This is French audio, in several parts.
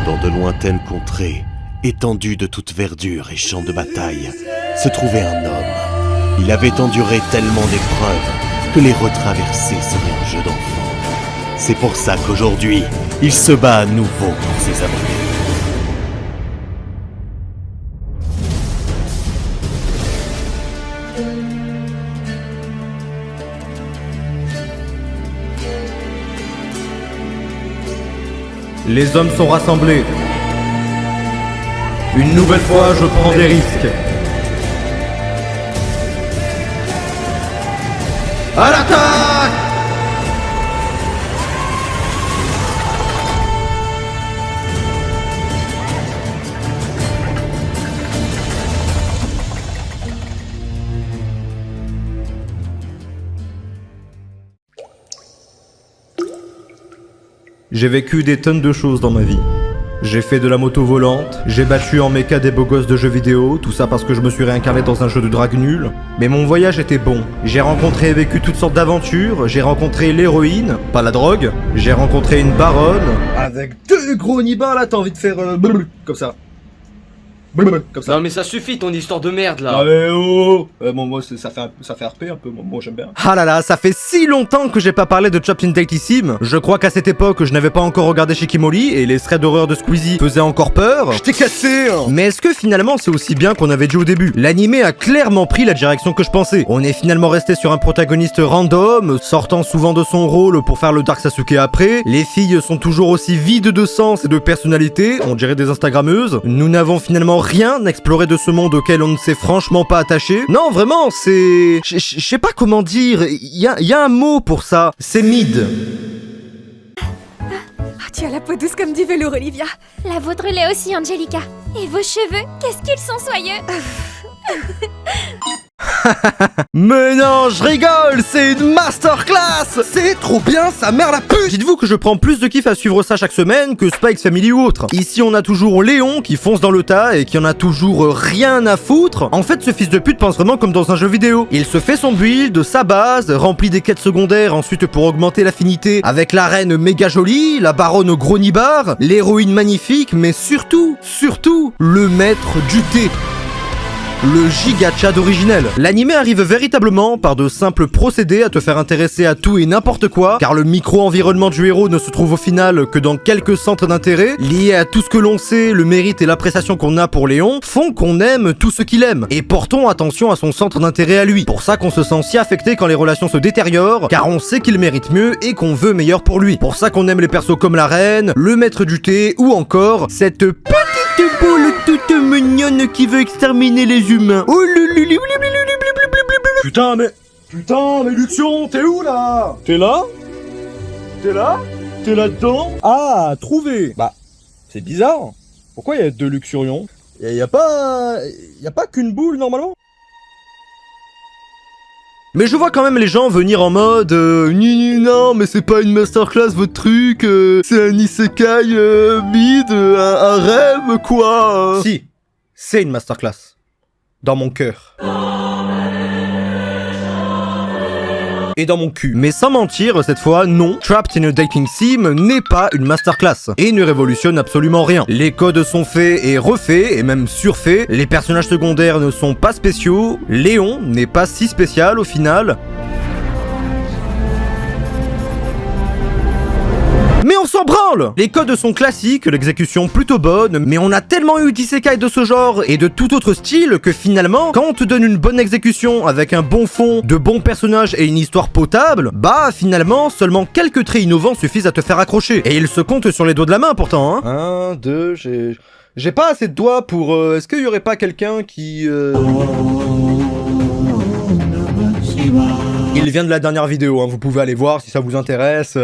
Dans de lointaines contrées, étendues de toute verdure et champs de bataille, se trouvait un homme. Il avait enduré tellement d'épreuves que les retraverser serait un jeu d'enfant. C'est pour ça qu'aujourd'hui, il se bat à nouveau pour ses abonnés. Les hommes sont rassemblés. Une nouvelle fois, je prends des risques. À l'attaque! J'ai vécu des tonnes de choses dans ma vie. J'ai fait de la moto volante, j'ai battu en méca des beaux gosses de jeux vidéo, tout ça parce que je me suis réincarné dans un jeu de drague nul. Mais mon voyage était bon. J'ai rencontré et vécu toutes sortes d'aventures, j'ai rencontré l'héroïne, pas la drogue, j'ai rencontré une baronne. Avec deux gros nibards là, t'as envie de faire comme ça. Comme ça. Non mais ça suffit ton histoire de merde là. Allez oh bon, moi ça fait RP un peu, moi j'aime bien. Ah là là, ça fait si longtemps que j'ai pas parlé de Chopped in Datissime. Je crois qu'à cette époque, je n'avais pas encore regardé Shikimori et les threads d'horreur de Squeezie faisaient encore peur. Je t'ai cassé hein. Mais est-ce que finalement c'est aussi bien qu'on avait dit au début? L'animé a clairement pris la direction que je pensais. On est finalement resté sur un protagoniste random, sortant souvent de son rôle pour faire le Dark Sasuke après. Les filles sont toujours aussi vides de sens et de personnalité, on dirait des instagrammeuses. Nous n'avons finalement rien exploré de ce monde auquel on ne s'est franchement pas attaché. Non, vraiment, c'est... Je sais pas comment dire, y a un mot pour ça. C'est mid. Tu as la peau douce comme du velours, Olivia. La vôtre l'est aussi, Angelica. Et vos cheveux, qu'est-ce qu'ils sont soyeux. Mais non, je rigole, c'est une masterclass. C'est trop bien, sa mère la pute. Dites-vous que je prends plus de kiff à suivre ça chaque semaine que Spikes Family ou autre. Ici on a toujours Léon qui fonce dans le tas et qui en a toujours rien à foutre. En fait ce fils de pute pense vraiment comme dans un jeu vidéo. Il se fait son build, sa base, remplit des quêtes secondaires ensuite pour augmenter l'affinité avec la reine méga jolie, la baronne gros nibar, l'héroïne magnifique, mais surtout, le maître du thé. Le giga Chad originel. L'anime arrive véritablement par de simples procédés à te faire intéresser à tout et n'importe quoi, car le micro-environnement du héros ne se trouve au final que dans quelques centres d'intérêt, liés à tout ce que l'on sait, le mérite et l'appréciation qu'on a pour Léon, font qu'on aime tout ce qu'il aime. Et portons attention à son centre d'intérêt à lui. Pour ça qu'on se sent si affecté quand les relations se détériorent, car on sait qu'il mérite mieux et qu'on veut meilleur pour lui. Pour ça qu'on aime les persos comme la reine, le maître du thé, ou encore cette petite boule toute mignonne qui veut exterminer les humains. Oh Putain mais Luxion, t'es où là? T'es là? T'es là? T'es là-dedans? Ah, trouvé. Bah, c'est bizarre. Pourquoi il y a deux Luxurions? Y a pas qu'une boule normalement? Mais je vois quand même les gens venir en mode non mais c'est pas une masterclass votre truc, c'est un isekai mid, un rêve quoi. Si, c'est une masterclass. Dans mon cœur. Et dans mon cul. Mais sans mentir, cette fois, non, Trapped in a Dating Sim n'est pas une masterclass et ne révolutionne absolument rien. Les codes sont faits et refaits, et même surfaits, les personnages secondaires ne sont pas spéciaux, Léon n'est pas si spécial au final. Mais on s'en branle! Les codes sont classiques, l'exécution plutôt bonne, mais on a tellement eu d'isekai de ce genre et de tout autre style que finalement, quand on te donne une bonne exécution avec un bon fond, de bons personnages et une histoire potable, bah finalement, seulement quelques traits innovants suffisent à te faire accrocher. Et ils se comptent sur les doigts de la main pourtant, hein. 1, 2, j'ai pas assez de doigts pour... Est-ce qu'il y aurait pas quelqu'un qui... Il vient de la dernière vidéo, hein, vous pouvez aller voir si ça vous intéresse.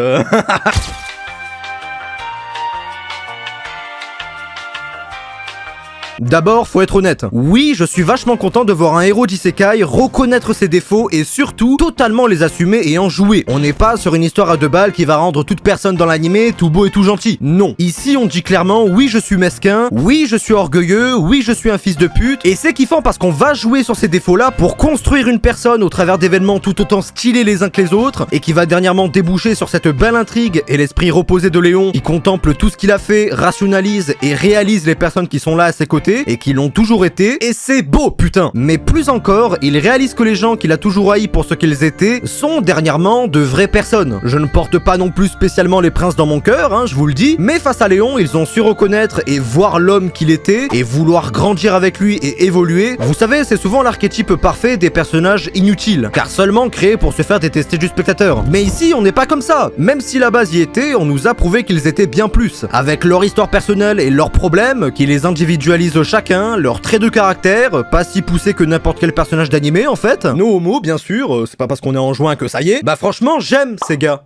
D'abord, faut être honnête. Oui, je suis vachement content de voir un héros d'isekai reconnaître ses défauts et surtout totalement les assumer et en jouer. On n'est pas sur une histoire à 2 balles qui va rendre toute personne dans l'animé tout beau et tout gentil. Non. Ici, on dit clairement, oui, je suis mesquin, oui, je suis orgueilleux, oui, je suis un fils de pute. Et c'est kiffant parce qu'on va jouer sur ces défauts-là pour construire une personne au travers d'événements tout autant stylés les uns que les autres et qui va dernièrement déboucher sur cette belle intrigue et l'esprit reposé de Léon qui contemple tout ce qu'il a fait, rationalise et réalise les personnes qui sont là à ses côtés et qui l'ont toujours été. Et c'est beau, putain. Mais plus encore, il réalise que les gens qu'il a toujours haïs pour ce qu'ils étaient sont dernièrement de vraies personnes. Je ne porte pas non plus spécialement les princes dans mon cœur, hein, je vous le dis, mais face à Léon, ils ont su reconnaître et voir l'homme qu'il était et vouloir grandir avec lui et évoluer. Vous savez, c'est souvent l'archétype parfait des personnages inutiles, car seulement créés pour se faire détester du spectateur. Mais ici, on n'est pas comme ça. Même si la base y était, on nous a prouvé qu'ils étaient bien plus. Avec leur histoire personnelle et leurs problèmes, qui les individualisent chacun, leurs traits de caractère, pas si poussés que n'importe quel personnage d'animé en fait. No homo, bien sûr, c'est pas parce qu'on est en juin que ça y est. Bah franchement, j'aime ces gars.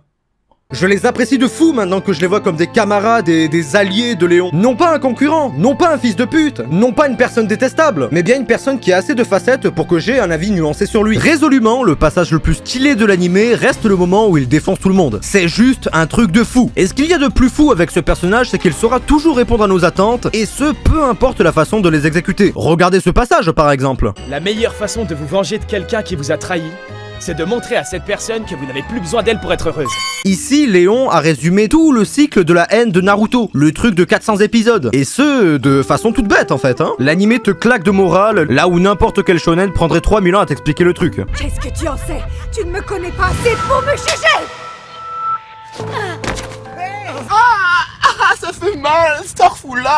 Je les apprécie de fou maintenant que je les vois comme des camarades et des alliés de Léon. Non pas un concurrent, non pas un fils de pute, non pas une personne détestable, mais bien une personne qui a assez de facettes pour que j'ai un avis nuancé sur lui. Résolument, le passage le plus stylé de l'animé reste le moment où il défonce tout le monde. C'est juste un truc de fou. Et ce qu'il y a de plus fou avec ce personnage, c'est qu'il saura toujours répondre à nos attentes, et ce, peu importe la façon de les exécuter. Regardez ce passage par exemple. La meilleure façon de vous venger de quelqu'un qui vous a trahi, c'est de montrer à cette personne que vous n'avez plus besoin d'elle pour être heureuse. Ici, Léon a résumé tout le cycle de la haine de Naruto, le truc de 400 épisodes. Et ce, de façon toute bête en fait, hein. L'animé te claque de morale, là où n'importe quel shonen prendrait 3000 ans à t'expliquer le truc. Qu'est-ce que tu en sais? Tu ne me connais pas assez pour me juger. Ça fait mal, Starfoula.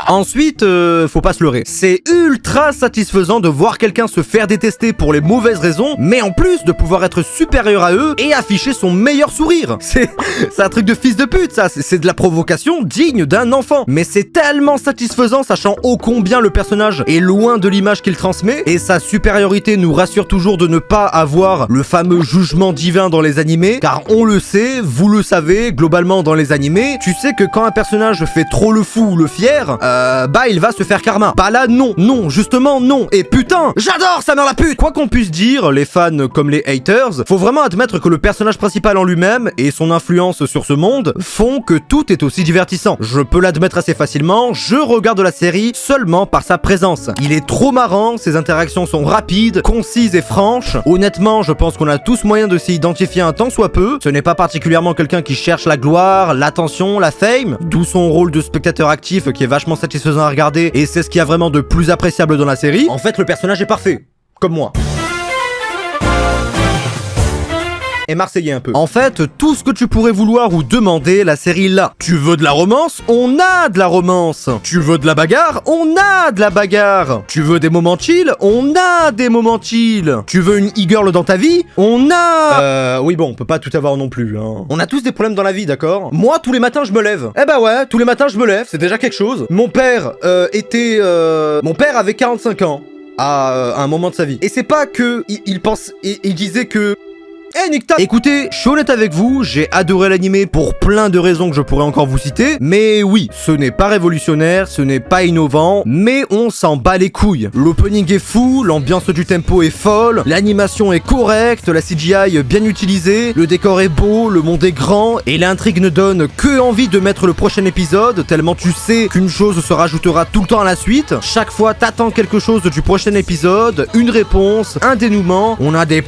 Ensuite, faut pas se leurrer. C'est ultra satisfaisant de voir quelqu'un se faire détester pour les mauvaises raisons, mais en plus de pouvoir être supérieur à eux et afficher son meilleur sourire. C'est un truc de fils de pute, ça. C'est de la provocation digne d'un enfant. Mais c'est tellement satisfaisant, sachant ô combien le personnage est loin de l'image qu'il transmet, et sa supériorité nous rassure toujours de ne pas avoir le fameux jugement divin dans les animés, car on le sait, vous le savez, globalement dans les animés, tu sais que quand un personnage fait trop le fou ou le fier, bah il va se faire karma. Bah là non, non, justement non. Et putain, j'adore sa mère la pute. Quoi qu'on puisse dire, les fans comme les haters, faut vraiment admettre que le personnage principal en lui-même et son influence sur ce monde font que tout est aussi divertissant. Je peux l'admettre assez facilement, je regarde la série seulement par sa présence. Il est trop marrant, ses interactions sont rapides, concises et franches. Honnêtement, je pense qu'on a tous moyen de s'y identifier un tant soit peu. Ce n'est pas particulièrement quelqu'un qui cherche la gloire, l'attention, la fame, d'où son rôle de spectateur actif qui est vachement satisfaisant à regarder, et c'est ce qu'il y a vraiment de plus appréciable dans la série. En fait, le personnage est parfait, comme moi. Et marseillais un peu. En fait, tout ce que tu pourrais vouloir ou demander, la série l'a. Tu veux de la romance? On a de la romance. Tu veux de la bagarre? On a de la bagarre. Tu veux des moments chill? On a des moments chill. Tu veux une e-girl dans ta vie? On a... Oui bon, on peut pas tout avoir non plus, hein. On a tous des problèmes dans la vie, d'accord? Moi, tous les matins, je me lève. Eh bah ouais, tous les matins, je me lève, c'est déjà quelque chose. Mon père Mon père avait 45 ans à un moment de sa vie. Et c'est pas que... Il disait que... Eh Nicta! Écoutez, je suis honnête avec vous, j'ai adoré l'animé pour plein de raisons que je pourrais encore vous citer, mais oui, ce n'est pas révolutionnaire, ce n'est pas innovant, mais on s'en bat les couilles. L'opening est fou, l'ambiance du tempo est folle, l'animation est correcte, la CGI bien utilisée, le décor est beau, le monde est grand, et l'intrigue ne donne que envie de mettre le prochain épisode, tellement tu sais qu'une chose se rajoutera tout le temps à la suite. Chaque fois t'attends quelque chose du prochain épisode, une réponse, un dénouement, on a des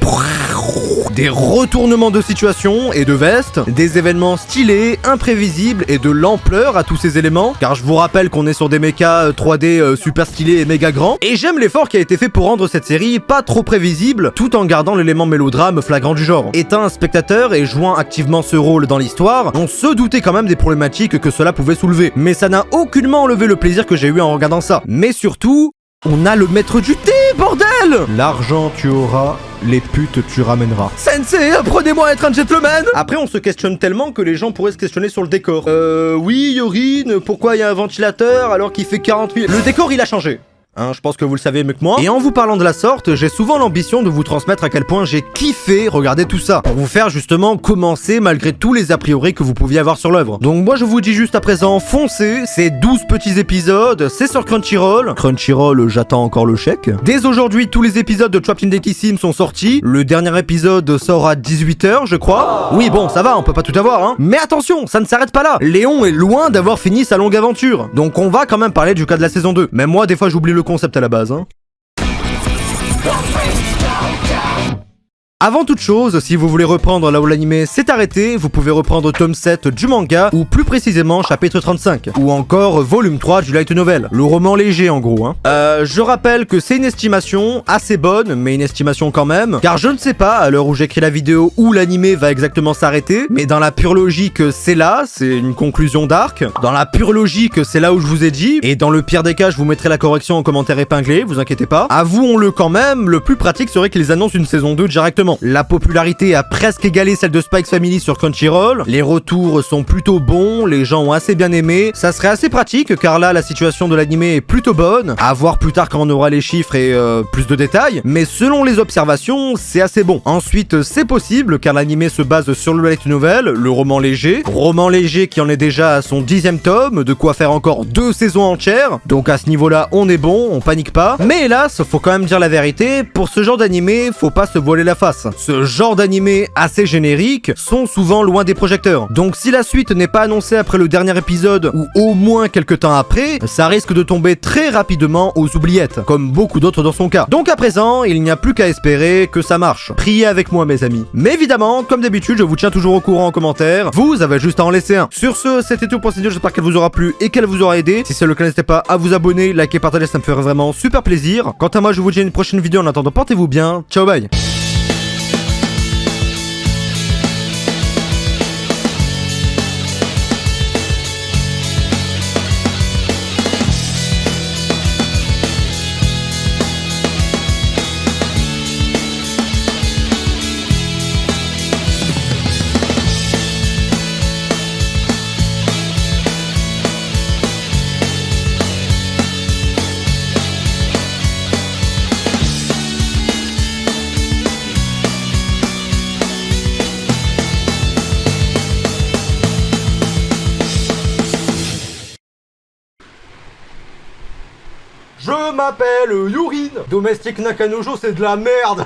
retournements de situation et de veste, des événements stylés, imprévisibles et de l'ampleur à tous ces éléments, car je vous rappelle qu'on est sur des mechas 3D super stylés et méga grands, et j'aime l'effort qui a été fait pour rendre cette série pas trop prévisible, tout en gardant l'élément mélodrame flagrant du genre. Étant un spectateur et jouant activement ce rôle dans l'histoire, on se doutait quand même des problématiques que cela pouvait soulever, mais ça n'a aucunement enlevé le plaisir que j'ai eu en regardant ça. Mais surtout, on a le maître du thé, bordel! L'argent tu auras, les putes tu ramèneras. Sensei, apprenez-moi à être un gentleman! Après, on se questionne tellement que les gens pourraient se questionner sur le décor. Oui, Yorin, pourquoi il y a un ventilateur alors qu'il fait 40 000... Le décor, il a changé. hein, je pense que vous le savez mieux que moi. Et en vous parlant de la sorte, j'ai souvent l'ambition de vous transmettre à quel point j'ai kiffé regarder tout ça, pour vous faire justement commencer malgré tous les a priori que vous pouviez avoir sur l'œuvre. Donc moi je vous dis juste à présent, foncez, c'est 12 petits épisodes, c'est sur Crunchyroll. Crunchyroll, j'attends encore le chèque. Dès aujourd'hui, tous les épisodes de Trapped in Dekissim sont sortis. Le dernier épisode sort à 18h, je crois. Oui, bon, ça va, on peut pas tout avoir, hein. Mais attention, ça ne s'arrête pas là. Léon est loin d'avoir fini sa longue aventure. Donc on va quand même parler du cas de la saison 2. Même moi, des fois, j'oublie le concept à la base, hein. Avant toute chose, si vous voulez reprendre là où l'anime s'est arrêté, vous pouvez reprendre tome 7 du manga, ou plus précisément chapitre 35, ou encore volume 3 du light novel, le roman léger en gros, hein. Je rappelle que c'est une estimation assez bonne, mais une estimation quand même, car je ne sais pas à l'heure où j'écris la vidéo où l'anime va exactement s'arrêter, mais dans la pure logique c'est là, c'est une conclusion d'arc, dans la pure logique c'est là où je vous ai dit, et dans le pire des cas je vous mettrai la correction en commentaire épinglé, vous inquiétez pas. Avouons-le quand même, le plus pratique serait qu'ils annoncent une saison 2 directement. La popularité a presque égalé celle de Spy X Family sur Crunchyroll, les retours sont plutôt bons, les gens ont assez bien aimé, ça serait assez pratique car là la situation de l'anime est plutôt bonne, à voir plus tard quand on aura les chiffres et plus de détails, mais selon les observations, c'est assez bon. Ensuite, c'est possible car l'anime se base sur le light novel, le roman léger qui en est déjà à son 10e tome, de quoi faire encore 2 saisons entières, donc à ce niveau-là on est bon, on panique pas, mais hélas, faut quand même dire la vérité, pour ce genre d'anime, faut pas se voiler la face. Ce genre d'animés assez génériques sont souvent loin des projecteurs. Donc si la suite n'est pas annoncée après le dernier épisode ou au moins quelques temps après, ça risque de tomber très rapidement aux oubliettes, comme beaucoup d'autres dans son cas. Donc à présent, il n'y a plus qu'à espérer que ça marche. Priez avec moi mes amis. Mais évidemment, comme d'habitude, je vous tiens toujours au courant en commentaire. Vous avez juste à en laisser un. Sur ce, c'était tout pour cette vidéo, j'espère qu'elle vous aura plu et qu'elle vous aura aidé. Si c'est le cas, n'hésitez pas à vous abonner, liker, partager, ça me ferait vraiment super plaisir. Quant à moi, je vous dis à une prochaine vidéo. En attendant, portez-vous bien. Ciao, bye. Je m'appelle Yurine. Domestique Nakanojo, c'est de la merde.